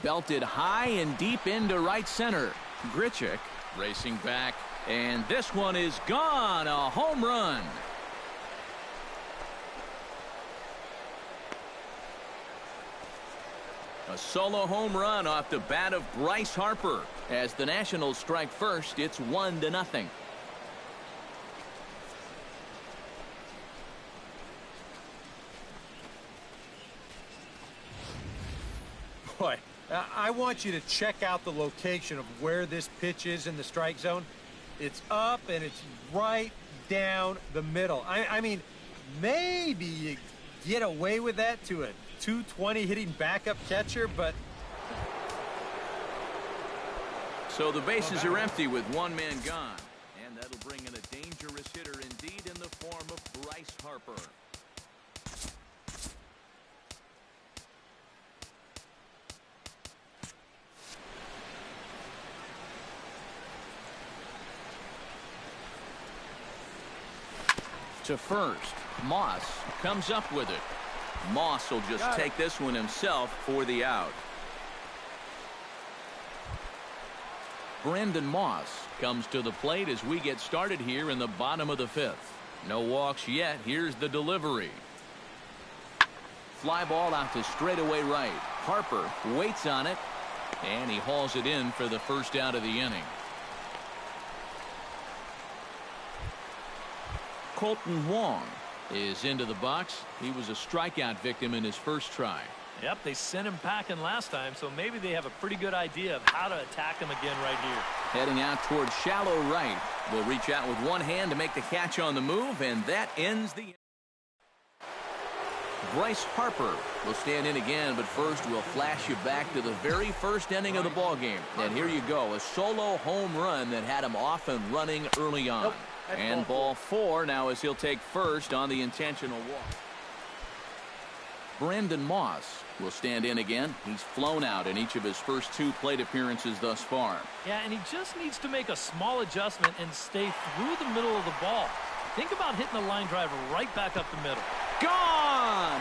belted high and deep into right center. Grichuk racing back, and this one is gone. A home run. A solo home run off the bat of Bryce Harper. As the Nationals strike first, it's 1-0. Boy, I want you to check out the location of where this pitch is in the strike zone. It's up and it's right down the middle. I mean, maybe you get away with that to a 220 hitting backup catcher, but... So the bases are empty with one man gone. And that'll bring in a dangerous hitter indeed in the form of Bryce Harper. To first, Moss comes up with it. Moss will just take this one himself for the out. Brandon Moss comes to the plate as we get started here in the bottom of the fifth. No walks yet. Here's the delivery. Fly ball out to straightaway right. Harper waits on it, and he hauls it in for the first out of the inning. Colton Wong is into the box. He was a strikeout victim in his first try. Yep, they sent him packing last time, so maybe they have a pretty good idea of how to attack him again right here. Heading out towards shallow right. Will reach out with one hand to make the catch on the move, and that ends the inning. Bryce Harper will stand in again, but first we'll flash you back to the very first inning of the ball game. And here you go, a solo home run that had him off and running early on. And ball four now as he'll take first on the intentional walk. Brandon Moss will stand in again. He's flown out in each of his first two plate appearances thus far. Yeah, and he just needs to make a small adjustment and stay through the middle of the ball. Think about hitting a line driver right back up the middle. Gone!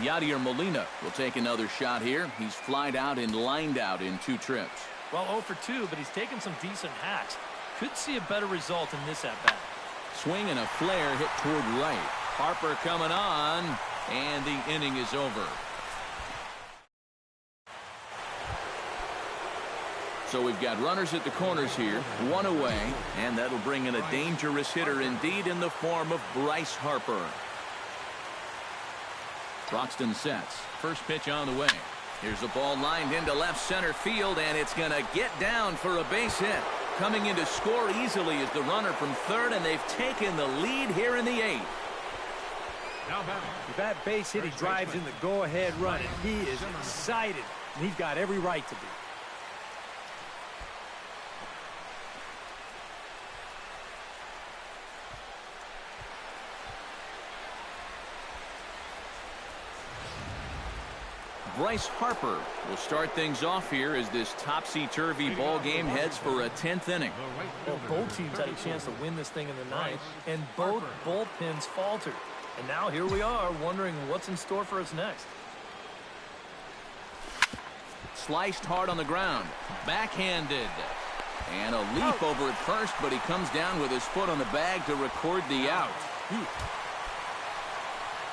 Yadier Molina will take another shot here. He's flied out and lined out in 2 trips. Well, 0 for 2, but he's taken some decent hacks. Could see a better result in this at-bat. Swing and a flare hit toward right. Harper coming on, and the inning is over. So we've got runners at the corners here, 1 away, and that'll bring in a dangerous hitter indeed in the form of Bryce Harper. Broxton sets. First pitch on the way. Here's the ball lined into left center field, and it's going to get down for a base hit. Coming in to score easily is the runner from third, and they've taken the lead here in the 8th. If that base hit, he drives in the go-ahead run, and he is excited, and he's got every right to be. Bryce Harper will start things off here as this topsy-turvy ball game heads for a 10th inning. Well, both teams had a chance to win this thing in the 9th, and both bullpens faltered. And now here we are wondering what's in store for us next. Sliced hard on the ground. Backhanded. And a leap over at first, but he comes down with his foot on the bag to record the out.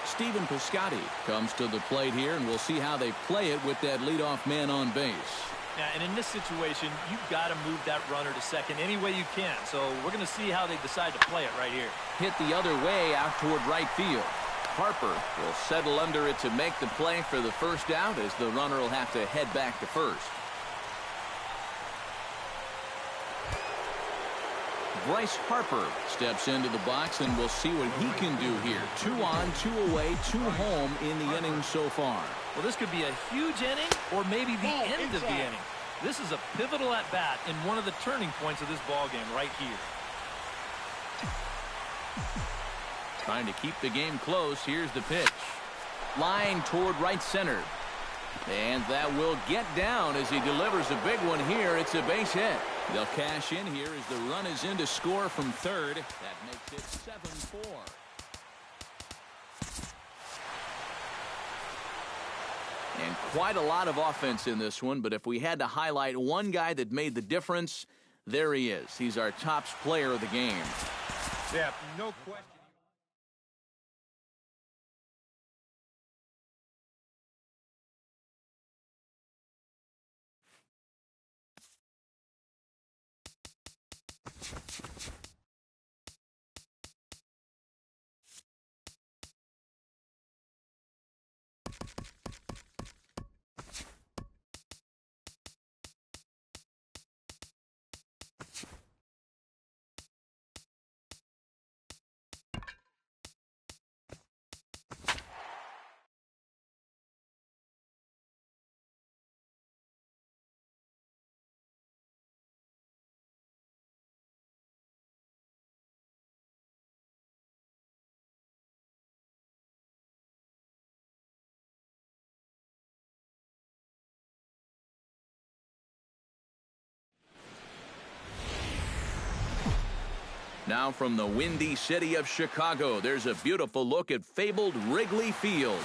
Stephen Piscotty comes to the plate here, and we'll see how they play it with that leadoff man on base. Yeah, and in this situation, you've got to move that runner to second any way you can. So we're going to see how they decide to play it right here. Hit the other way out toward right field. Harper will settle under it to make the play for the first out, as the runner will have to head back to first. Bryce Harper steps into the box, and we'll see what he can do here. 2 on, 2 away, 2 home in the inning so far. Well, this could be a huge inning or maybe the end of the inning. This is a pivotal at-bat and one of the turning points of this ball game right here. Trying to keep the game close. Here's the pitch. Line toward right center. And that will get down as he delivers a big one here. It's a base hit. They'll cash in here as the run is in to score from third. That makes it 7-4. And quite a lot of offense in this one, but if we had to highlight one guy that made the difference, there he is. He's our top player of the game. Yeah, no question. Now from the windy city of Chicago, there's a beautiful look at fabled Wrigley Field.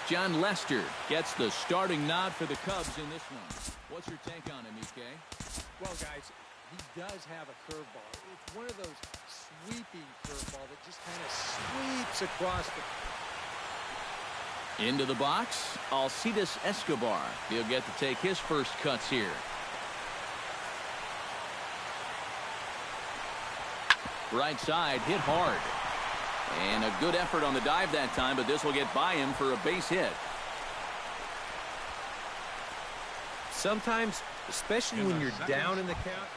John Lester gets the starting nod for the Cubs in this one. What's your take on him, EK? Well, guys, he does have a curveball. It's one of those sweeping curveball that just kind of sweeps across the... Into the box, Alcides Escobar. He'll get to take his first cuts here. Right side, hit hard. And a good effort on the dive that time, but this will get by him for a base hit. Sometimes, especially when you're down in the count.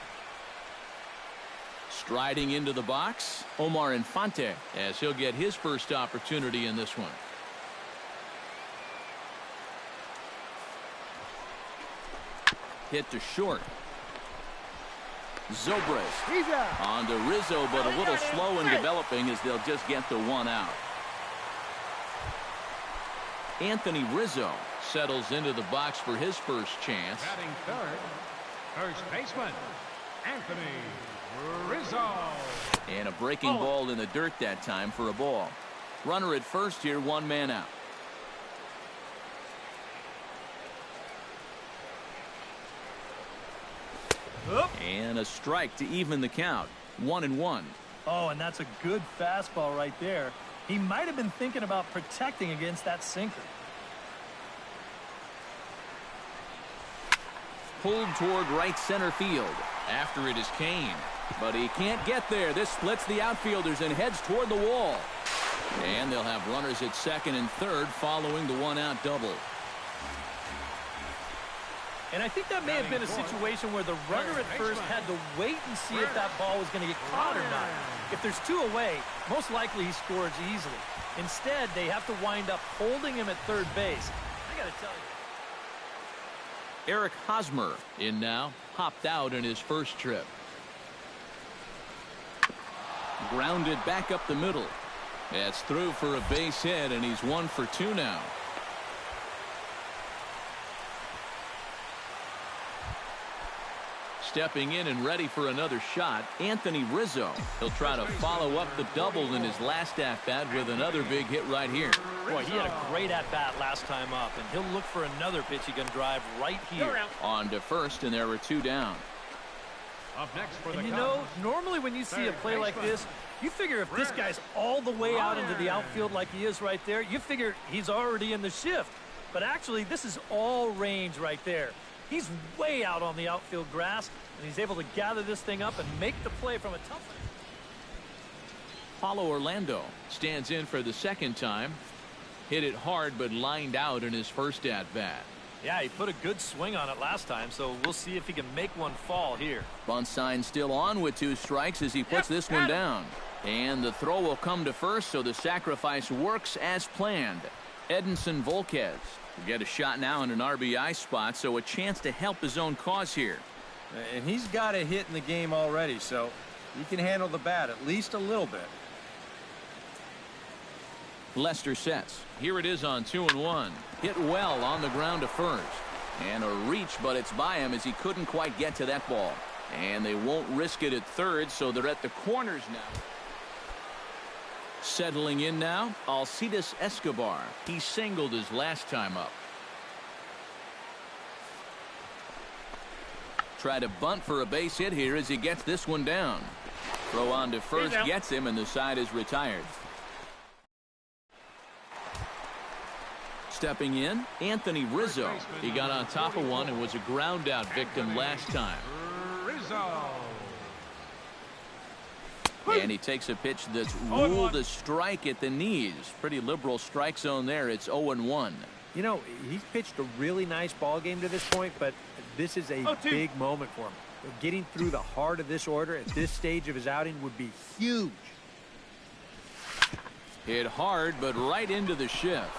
Striding into the box, Omar Infante, as he'll get his first opportunity in this one. Hit to short. Zobrist on to Rizzo, but a little slow in developing as they'll just get the one out. Anthony Rizzo settles into the box for his first chance. Batting third, first baseman, Anthony Rizzo. And a breaking ball in the dirt that time for a ball. Runner at first here, one man out. And a strike to even the count. 1-1. Oh, and that's a good fastball right there. He might have been thinking about protecting against that sinker. Pulled toward right center field. After it is Kane. But he can't get there. This splits the outfielders and heads toward the wall. And they'll have runners at second and third following the one-out double. And I think that may have been a situation where the runner at first had to wait and see if that ball was going to get caught or not. If there's two away, most likely he scores easily. Instead, they have to wind up holding him at third base. I got to tell you. Eric Hosmer in now. Hopped out in his first trip. Grounded back up the middle. That's through for a base hit, and he's 1 for 2 now. Stepping in and ready for another shot, Anthony Rizzo. He'll try to follow up the double in his last at-bat with another big hit right here. Boy, he had a great at-bat last time up, and he'll look for another pitch he can drive right here. On to first, and there were 2 down. Up next for the And you know, normally when you see a play like this, you figure if this guy's all the way out into the outfield like he is right there, you figure he's already in the shift. But actually, this is all range right there. He's way out on the outfield grass, and he's able to gather this thing up and make the play from a tough one. Paulo Orlando stands in for the second time. Hit it hard, but lined out in his first at-bat. Yeah, he put a good swing on it last time, so we'll see if he can make one fall here. Bunt sign still on with 2 strikes as he puts this one down. And the throw will come to first, so the sacrifice works as planned. Edinson Volquez will get a shot now in an RBI spot, so a chance to help his own cause here. And he's got a hit in the game already, so he can handle the bat at least a little bit. Lester sets. Here it is on 2-1. Hit well on the ground to first. And a reach, but it's by him as he couldn't quite get to that ball. And they won't risk it at third, so they're at the corners now. Settling in now, Alcides Escobar. He singled his last time up. Try to bunt for a base hit here as he gets this one down. Throw on to first gets him, and the side is retired. Stepping in, Anthony Rizzo. He got on top of one and was a ground out victim last time. And he takes a pitch that's ruled a strike at the knees. Pretty liberal strike zone there. It's 0-1. You know, he's pitched a really nice ball game to this point, but this is a big moment for him. Getting through the heart of this order at this stage of his outing would be huge. Hit hard, but right into the shift.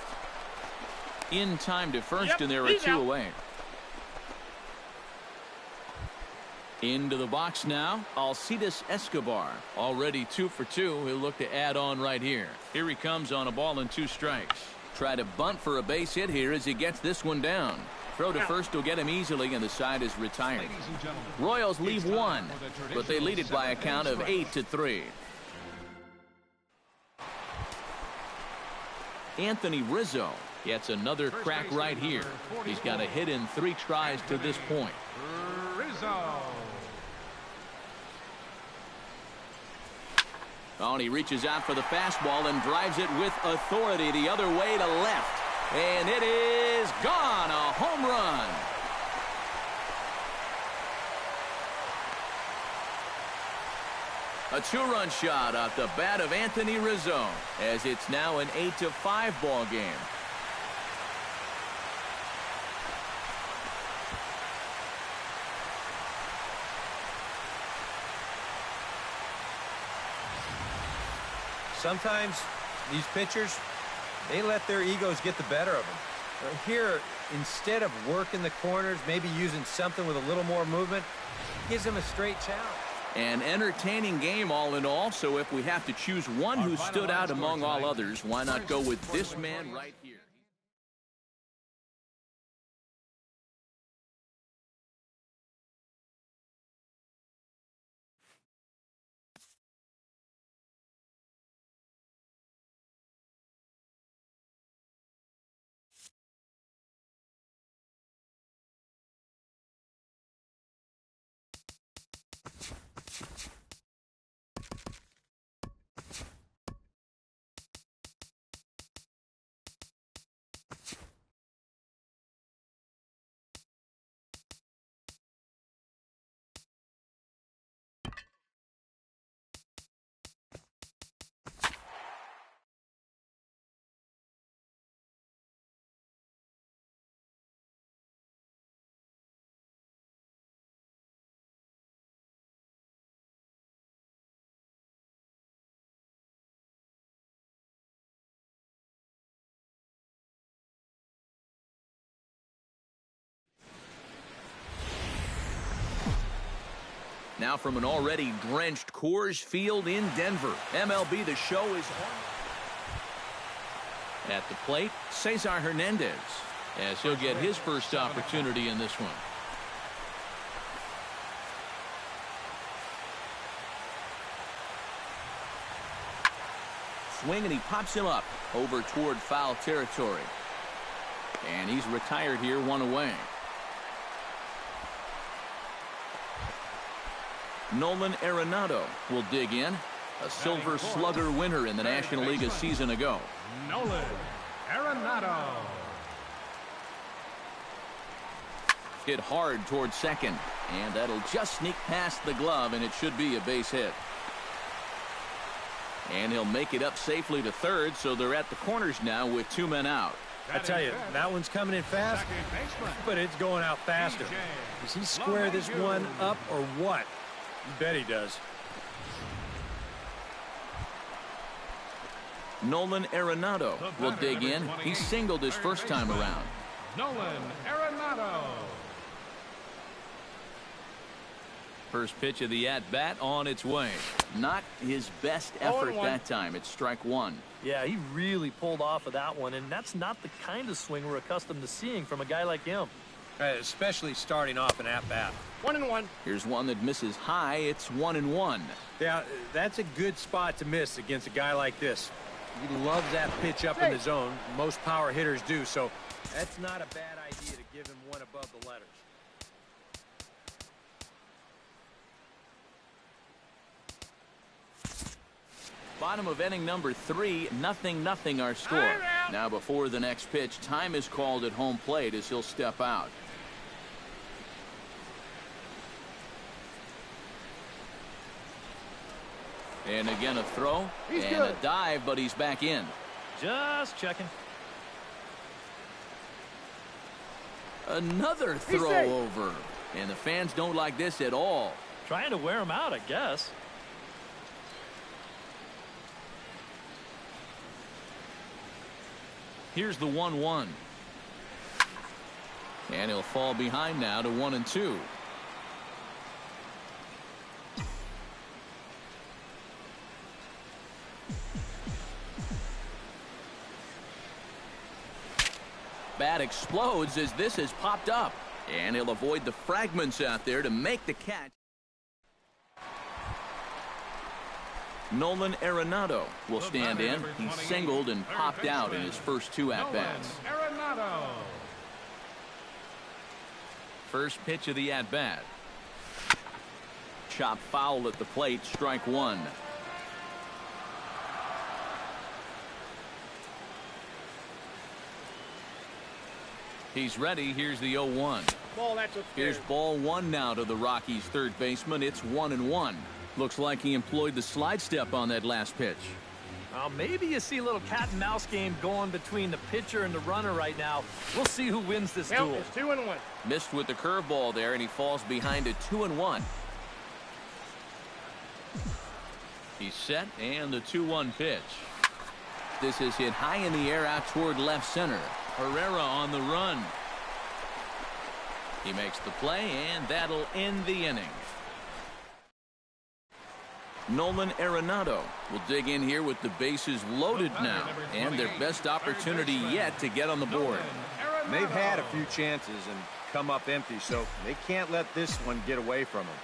In time to first, and there are two away. Into the box now, Alcides Escobar. Already 2 for 2. He'll look to add on right here. Here he comes on a ball and 2 strikes. Try to bunt for a base hit here as he gets this one down. Throw to first will get him easily, and the side is retired. Royals leave one, but they lead it by a count of 8-3. Anthony Rizzo gets another crack right here. He's got a hit in 3 tries to this point. Oh, and he reaches out for the fastball and drives it with authority the other way to left. And it is gone. A home run. A 2-run shot off the bat of Anthony Rizzo, as it's now an 8-5 ball game. Sometimes these pitchers, they let their egos get the better of them. Here, instead of working the corners, maybe using something with a little more movement, gives them a straight challenge. An entertaining game all in all, so if we have to choose one who stood out among all others, why not go with this man right here? Now from an already drenched Coors Field in Denver, MLB The Show is on. At the plate, Cesar Hernandez, as he'll get his first opportunity in this one. Swing, and he pops him up over toward foul territory. And he's retired here, 1 away. Nolan Arenado will dig in. A Silver Slugger winner in the National League a season ago. Nolan Arenado. Hit hard towards second. And that'll just sneak past the glove, and it should be a base hit. And he'll make it up safely to third, so they're at the corners now with 2 men out. I tell you, that one's coming in fast, but it's going out faster. Does he square this one up or what? You bet he does. Nolan Arenado will dig in. He singled his first time around. Nolan Arenado. First pitch of the at-bat on its way. Not his best effort that time. It's strike one. Yeah, he really pulled off of that one, and that's not the kind of swing we're accustomed to seeing from a guy like him. Especially starting off an at-bat. 1-1. Here's one that misses high. It's 1-1. Yeah, that's a good spot to miss against a guy like this. He loves that pitch up in the zone. Most power hitters do, so that's not a bad idea to give him one above the letters. Bottom of inning number 3, 0-0 our score. Now before the next pitch, time is called at home plate as he'll step out. And again a throw and a dive, but he's back in. Just checking. Another throw over. And the fans don't like this at all. Trying to wear him out, I guess. Here's the 1-1. And he'll fall behind now to 1-2. Bat explodes as this has popped up. And he'll avoid the fragments out there to make the catch. Nolan Arenado will stand in. He singled and popped out in his first 2 at-bats. First pitch of the at-bat. Chop foul at the plate, strike one. He's ready. Here's the 0-1. Here's ball one now to the Rockies' third baseman. It's 1-1. Looks like he employed the slide step on that last pitch. Maybe you see a little cat and mouse game going between the pitcher and the runner right now. We'll see who wins this duel. It's 2-1. Missed with the curveball there, and he falls behind at 2-1. He's set, and the 2-1 pitch. This is hit high in the air out toward left center. Herrera on the run. He makes the play, and that'll end the inning. Nolan Arenado will dig in here with the bases loaded now, and their best opportunity yet to get on the board. They've had a few chances and come up empty, so they can't let this one get away from them.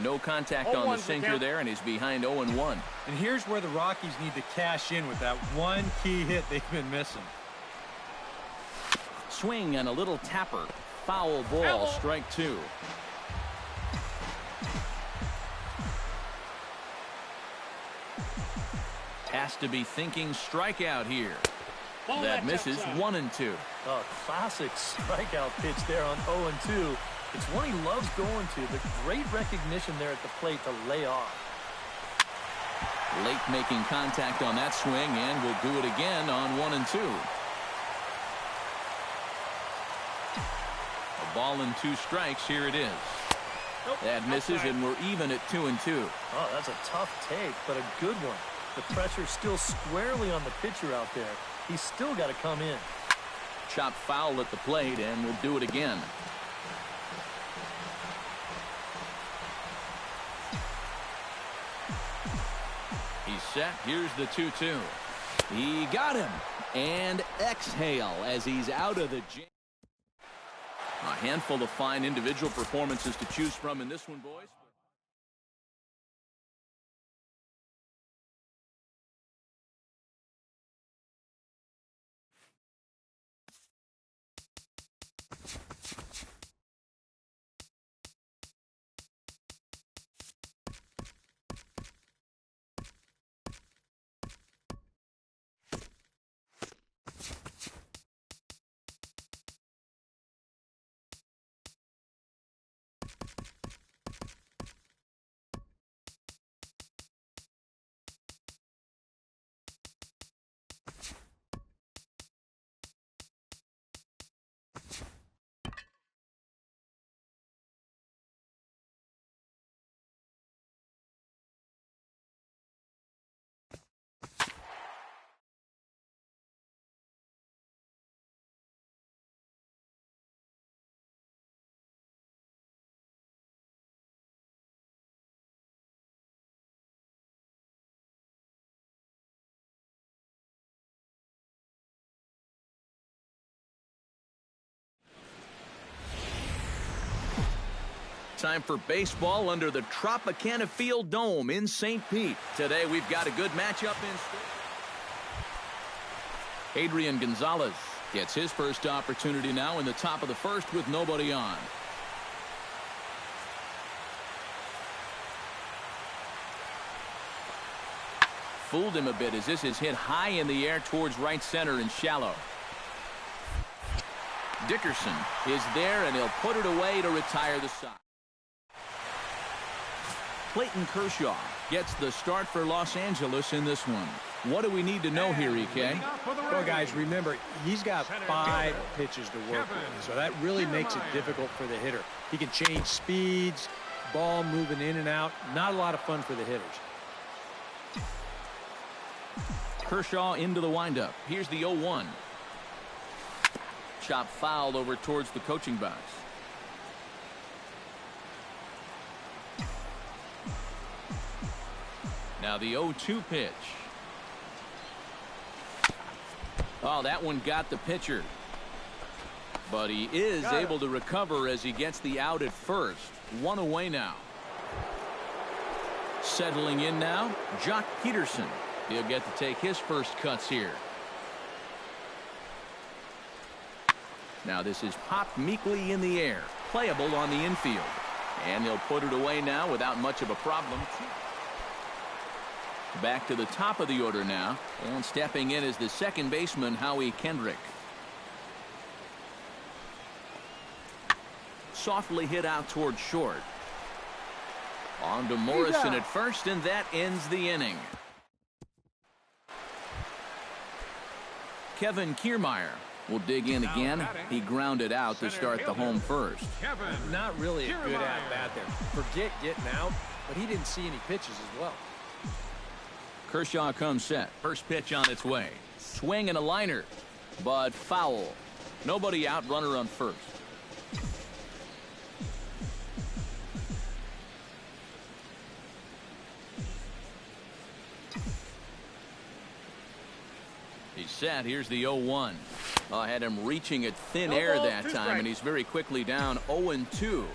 No contact on the sinker there, and he's behind 0-1. And here's where the Rockies need to cash in with that one key hit they've been missing. Swing and a little tapper. Foul ball, strike two. Has to be thinking strikeout here. That misses 1-2. Oh, classic strikeout pitch there on 0-2. It's one he loves going to, but great recognition there at the plate to lay off. Late making contact on that swing, and will do it again on 1-2. A ball and 2 strikes. Here it is. That misses, and we're even at 2-2. Oh, that's a tough take, but a good one. The pressure's still squarely on the pitcher out there. He's still got to come in. Chop foul at the plate, and we'll do it again. He's set. Here's the 2-2. He got him. And exhale as he's out of the jam. A handful of fine individual performances to choose from in this one, boys. Time for baseball under the Tropicana Field Dome in St. Pete. Today we've got a good matchup in Adrian Gonzalez gets his first opportunity now in the top of the first with nobody on. Fooled him a bit as this is hit high in the air towards right center and shallow. Dickerson is there, and he'll put it away to retire the side. Clayton Kershaw gets the start for Los Angeles in this one. What do we need to know here, EK? Well, guys, remember, he's got 5 pitches to work with, so that really makes it difficult for the hitter. He can change speeds, ball moving in and out. Not a lot of fun for the hitters. Kershaw into the windup. Here's the 0-1. Chop foul over towards the coaching box. Now the 0-2 pitch. Oh, that one got the pitcher. But he is able to recover as he gets the out at first. 1 away now. Settling in now, Jock Peterson. He'll get to take his first cuts here. Now this is popped meekly in the air. Playable on the infield. And he'll put it away now without much of a problem. Back to the top of the order now. And stepping in is the second baseman, Howie Kendrick. Softly hit out toward short. On to Morrison at first, and that ends the inning. Kevin Kiermaier will dig in again. He grounded out to start the home first. Not really a good at-bat there. Forget getting out, but he didn't see any pitches as well. Kershaw comes set. First pitch on its way. Swing and a liner, but foul. Nobody out, runner on first. He's set. Here's the 0-1. I had him reaching at thin air that time, and he's very quickly down 0-2.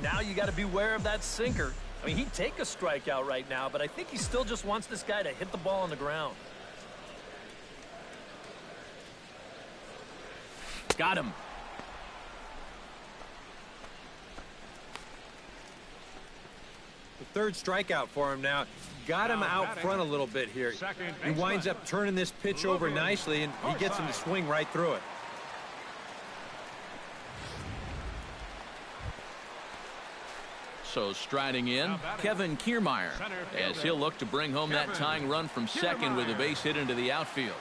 Now you got to beware of that sinker. I mean, he'd take a strikeout right now, but I think he still just wants this guy to hit the ball on the ground. Got him. The third strikeout for him now. Got him out front a little bit here. He winds up turning this pitch over nicely, and he gets him to swing right through it. So striding in, Kevin Kiermaier, as he'll look to bring home that tying run from second with a base hit into the outfield.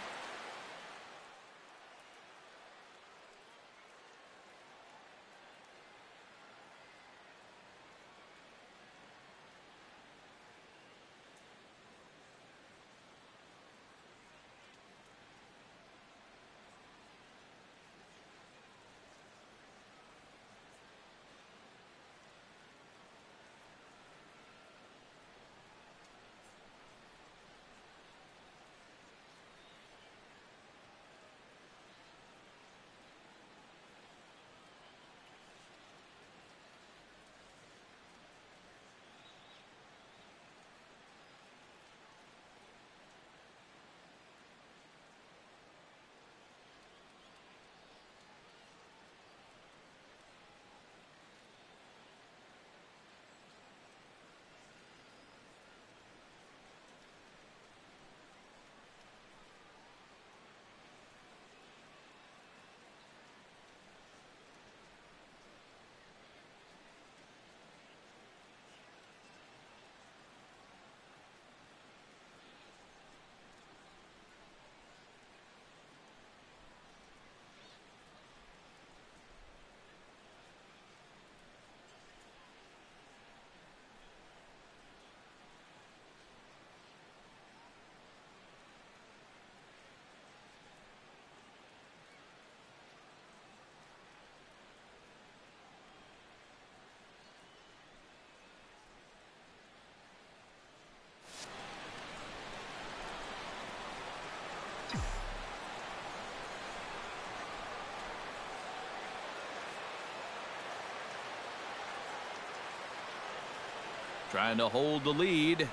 Trying to hold the lead.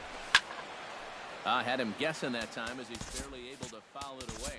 I had him guessing that time as he's barely able to foul it away.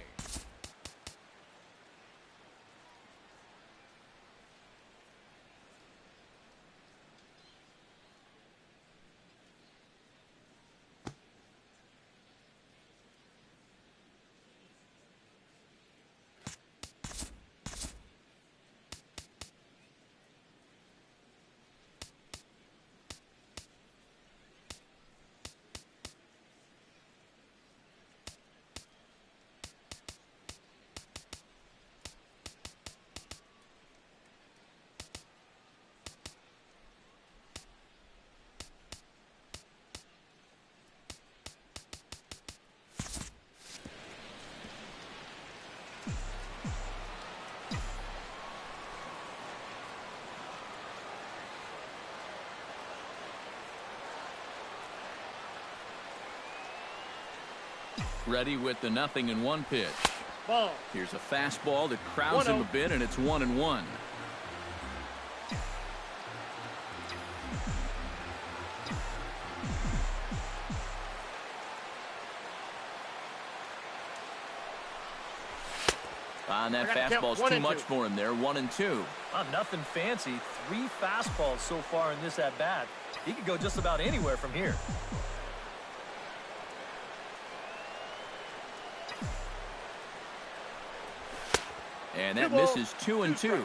Ready with the 0-1 pitch. Ball. Here's a fastball that crowds him a bit, and it's 1-1. And that fastball's too much for him there. 1-2. Nothing fancy. 3 fastballs so far in this at bat. He could go just about anywhere from here. And that misses 2-2.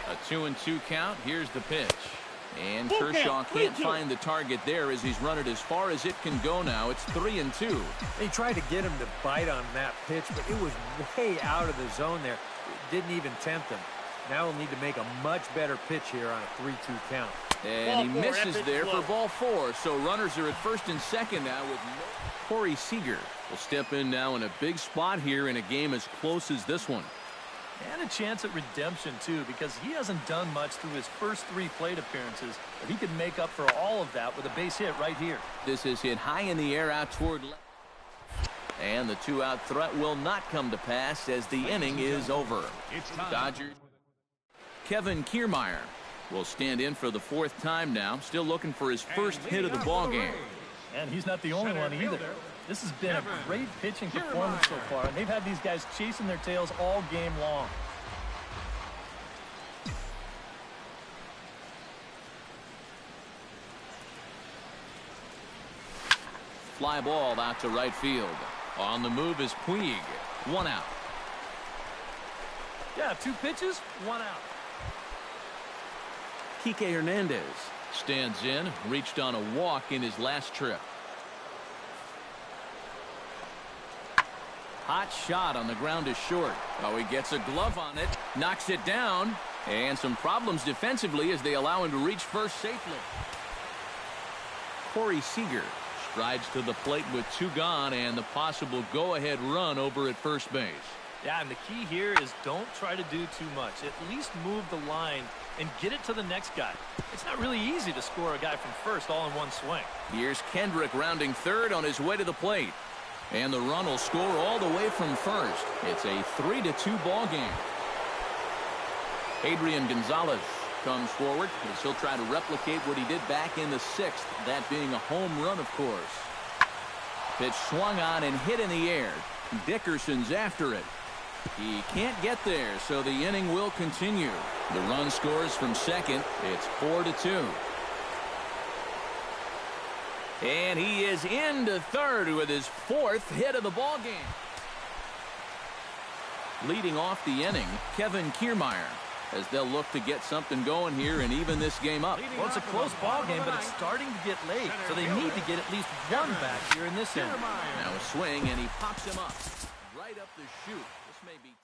A 2-2 count. Here's the pitch. And Kershaw can't find the target there as he's run it as far as it can go now. It's 3-2. They tried to get him to bite on that pitch, but it was way out of the zone there. It didn't even tempt him. Now he'll need to make a much better pitch here on a 3-2 count. And he misses there for ball 4. So runners are at first and second now with Corey Seager will step in now in a big spot here in a game as close as this one. And a chance at redemption, too, because he hasn't done much through his first 3 plate appearances. But he could make up for all of that with a base hit right here. This is hit high in the air out toward left. And the 2-out threat will not come to pass as the inning is over. Dodgers. Kevin Kiermaier will stand in for the 4th time now. Still looking for his first hit of the ball game. And he's not the only one either. This has been a great pitching performance so far, and they've had these guys chasing their tails all game long. Fly ball out to right field. On the move is Puig. 1 out. Yeah, 2 pitches, 1 out. Kike Hernandez stands in, reached on a walk in his last trip. Hot shot on the ground is short. Oh, he gets a glove on it, knocks it down, and some problems defensively as they allow him to reach first safely. Corey Seager strides to the plate with 2 gone and the possible go-ahead run over at first base. Yeah, and the key here is don't try to do too much. At least move the line and get it to the next guy. It's not really easy to score a guy from first all in one swing. Here's Kendrick rounding third on his way to the plate. And the run will score all the way from first. It's a 3-2 ball game. Adrian Gonzalez comes forward as he'll try to replicate what he did back in the 6th, that being a home run, of course. Pitch swung on and hit in the air. Dickerson's after it. He can't get there, so the inning will continue. The run scores from second. It's 4-2. And he is into third with his 4th hit of the ball game. Leading off the inning, Kevin Kiermaier, as they'll look to get something going here and even this game up. Well, it's a close ball game, but it's starting to get late, so they need to get at least 1 back here in this inning. Now a swing, and he pops him up right up the chute. This may be